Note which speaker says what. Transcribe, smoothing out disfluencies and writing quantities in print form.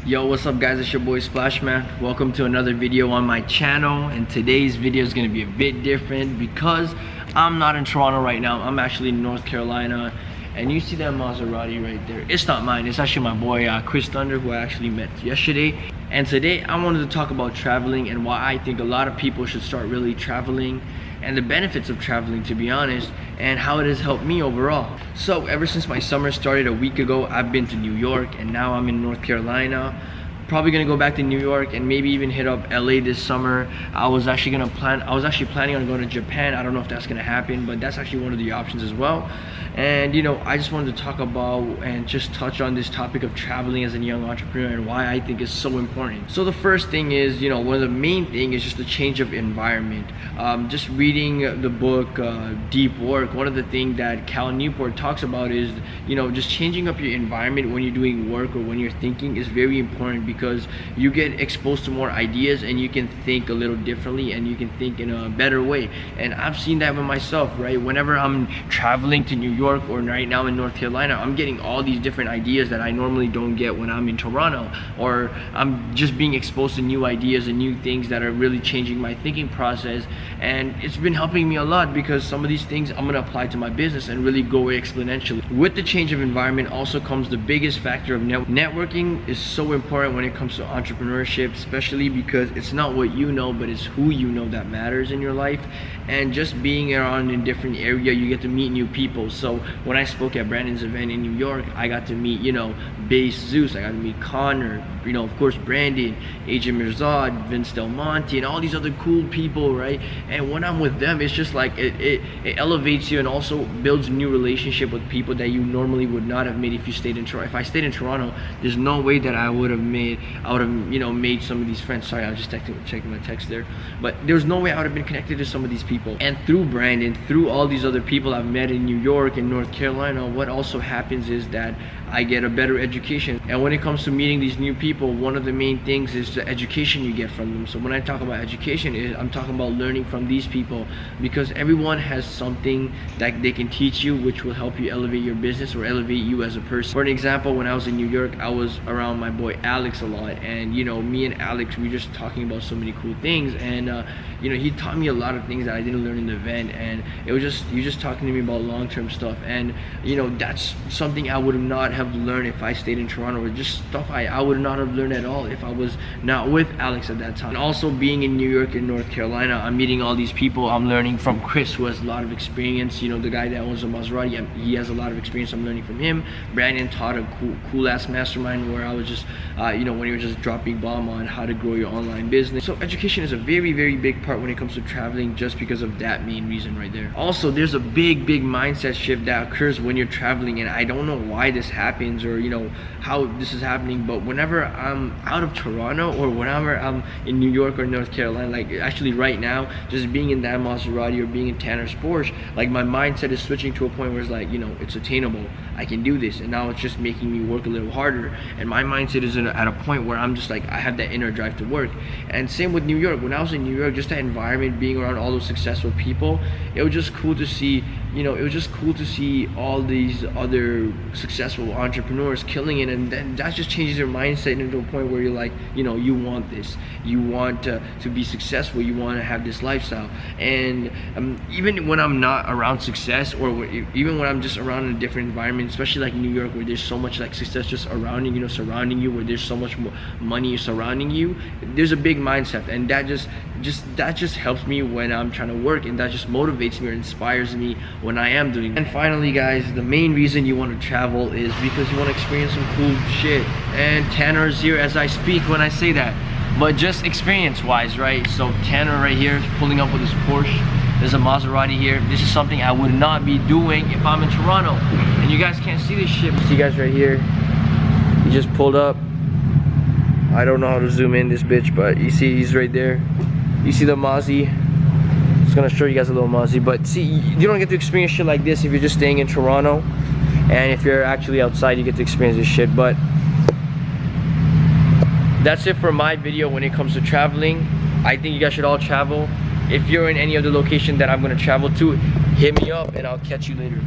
Speaker 1: Yo, what's up guys, it's your boy Splashman. Welcome to another video on my channel, and today's video is going to be a bit different because I'm not in Toronto right now. I'm actually in North Carolina, and you see that Maserati right there. It's not mine, it's actually my boy Chris Thunder, who I actually met yesterday. And today I wanted to talk about traveling and why I think a lot of people should start really traveling, and the benefits of traveling, to be honest, and how it has helped me overall. So ever since my summer started a week ago, I've been to New York, and now I'm in North Carolina. Probably gonna go back to New York and maybe even hit up LA this summer. I was actually planning on going to Japan. I don't know if that's gonna happen, but that's actually one of the options as well. And you know, I just wanted to talk about and just touch on this topic of traveling as a young entrepreneur and why I think it's so important. So the first thing is, you know, one of the main thing is just the change of environment. Just reading the book Deep Work, one of the things that Cal Newport talks about is, you know, just changing up your environment when you're doing work or when you're thinking is very important, because you get exposed to more ideas and you can think a little differently and you can think in a better way. And I've seen that with myself, right? Whenever I'm traveling to New York or right now in North Carolina, I'm getting all these different ideas that I normally don't get when I'm in Toronto, or I'm just being exposed to new ideas and new things that are really changing my thinking process. And it's been helping me a lot because some of these things I'm gonna apply to my business and really go exponentially. With the change of environment also comes the biggest factor of networking. Is so important when it comes to entrepreneurship, especially because it's not what you know, but it's who you know that matters in your life. And just being around in different area, you get to meet new people. So when I spoke at Brandon's event in New York, I got to meet, you know, Base Zeus, I got to meet Connor, you know, of course Brandon, Agent Mirzad, Vince Del Monte, and all these other cool people, right? And when I'm with them, it's just like it elevates you and also builds a new relationship with people that you normally would not have made if you stayed in Toronto. If I stayed in Toronto, there's no way that I would have you know, made some of these friends. Sorry, I was just checking my text there. But there's no way I would have been connected to some of these people. And through Brandon, through all these other people I've met in New York and North Carolina, what also happens is that I get a better education. And when it comes to meeting these new people, one of the main things is the education you get from them. So when I talk about education, I'm talking about learning from these people, because everyone has something that they can teach you which will help you elevate your business or elevate you as a person. For an example, when I was in New York, I was around my boy Alex a lot, and you know, me and Alex, we were just talking about so many cool things, and you know, he taught me a lot of things that I didn't learn in the event, and it was just, he was just talking to me about long-term stuff. And you know, that's something I would not have learned if I stayed in Toronto, or just stuff I would not have learned at all if I was not with Alex at that time. And also being in New York and North Carolina, I'm meeting all these people. I'm learning from Chris, who has a lot of experience, you know, the guy that owns a Maserati. He has a lot of experience. I'm learning from him. Brandon taught a cool ass mastermind where I was just you know, when you were just dropping bomb on how to grow your online business. So education is a very, very big part when it comes to traveling, just because of that main reason right there. Also, there's a big mindset shift that occurs when you're traveling, and I don't know why this happens or you know how this is happening, but whenever I'm out of Toronto or whenever I'm in New York or North Carolina, like actually right now, just being in that Maserati or being in Tanner's Porsche, like my mindset is switching to a point where it's like, you know, it's attainable, I can do this, and now it's just making me work a little harder. And my mindset is at a point where I'm just like, I have that inner drive to work. And same with New York. When I was in New York, just that environment, being around all those successful people, it was just cool to see, you know, it was just cool to see all these other successful entrepreneurs killing it. And then that just changes your mindset into a point where you're like, you know, you want this, you want to be successful, you want to have this lifestyle. And even when I'm not around success, or even when I'm just around in a different environment, especially like New York, where there's so much like success just around you, surrounding you, where there's so much more money surrounding you, there's a big mindset. And that just helps me when I'm trying to work, and that just motivates me or inspires me when I am doing it. And finally guys, the main reason you want to travel is because you want to experience some cool shit. And Tanner is here as I speak when I say that, but just experience wise, right? So Tanner right here is pulling up with his Porsche. There's a Maserati here. This is something I would not be doing if I'm in Toronto. And you guys can't see this shit. See guys right here, he just pulled up. I don't know how to zoom in this bitch, but you see he's right there. You see the Mazzy. Just gonna show you guys a little Mazzy, but see, you don't get to experience shit like this if you're just staying in Toronto. And if you're actually outside, you get to experience this shit. But that's it for my video when it comes to traveling. I think you guys should all travel. If you're in any of the location that I'm gonna travel to, hit me up and I'll catch you later.